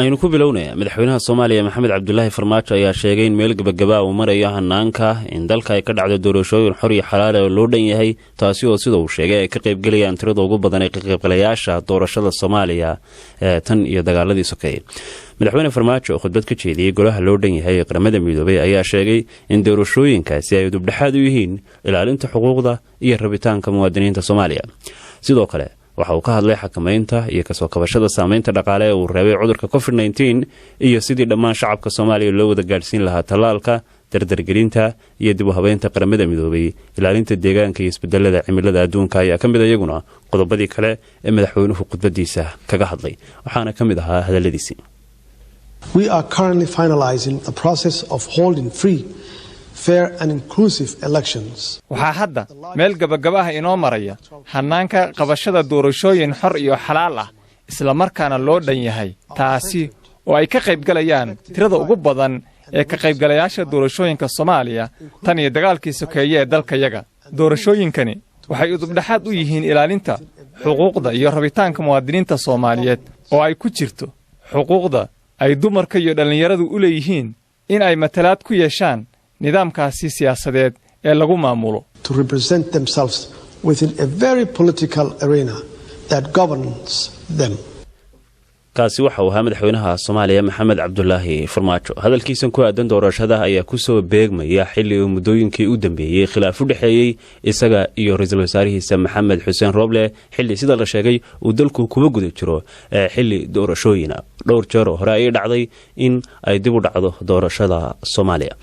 aynu ku bilownaa madaxweynaha Soomaaliya Maxamed Cabdullaahi Farmaajo ayaa sheegay in meel gabagaba uu marayo hanaanka in dalka ay ka dhacdo doorashooyin xor iyo xalaal ah oo loo dhan yahay taasi oo sida uu sheegay ay ka qayb galayaan tirada ugu badan ee ka qaybgalayaasha doorashada Soomaaliya tan iyo dagaaladii sokeeyay madaxweyne Farmaajo khudbad ka jeediyay golaha loo dhan yahay qaramada midoobay ayaa sheegay in doorashooyinkaasi ay dubdhaxaad u yihiin ilaalinta xuquuqda iyo rabitaanka muwaadiniinta Soomaaliya sidoo kale waxa uu ka hadlay xakamaynta iyo ka soo kabashada saameynta dhaqaale ee uu reebay cudurka COVID-19 iyo sidii dhammaan shacabka Soomaaliya loo wada gaarsiin lahaa talaalka dardargelinta iyo dib u habeynta qaramada midoobay ilaalinta deegaanka iyo isbedelada cimilada adduunka ayaa ka mid ah iyaguna qodobadii kale ee madaxweynuhu khudbadiisa kaga hadlay waxaana ka mid ahaa hadaladiisii We are currently finalizing the process of holding free fair and inclusive elections. Waxa hadda meel gabagabaha inoo maraya hanaanka qabashada doorashooyin xor iyo xalaal ah isla markaana loo dhan yahay taasi oo ay ka qayb galayaan tirada ugu badan ee ka qaybgalayaasha doorashooyinka Soomaaliya tan iyo dagaalkii sokeeye ee dalkayaga doorashooyinkani waxay u dubdhaxaad u yihiin ilaalinta xuquuqda iyo rabitaanka muwaadiniinta Soomaaliyeed oo ay ku jirto xuquuqda ay dumarka iyo dhalinyaradu u leeyihiin in ay matalaad ku yeeshaan nidaamkaasi siyaasadeed ee lagu maamulo to represent themselves within a very political arena that governs them kaasi waxa uu ahaa madaxweynaha Soomaaliya Maxamed Cabdullaahi Farmaajo hadalkiisan ku aadan doorashada ayaa ku soo beegmaya xilli uu muddooyinkii u dambeeyay khilaaf u dhaxeeyay isaga iyo ra'iisul wasaarihiisa Maxamed Xuseen Roble xilli sida la sheegay uu dalku kuba guda jiro xilli doorashooyina dhowr jeer hore ay dhacday in ay dib u dhacdo doorashada Soomaaliya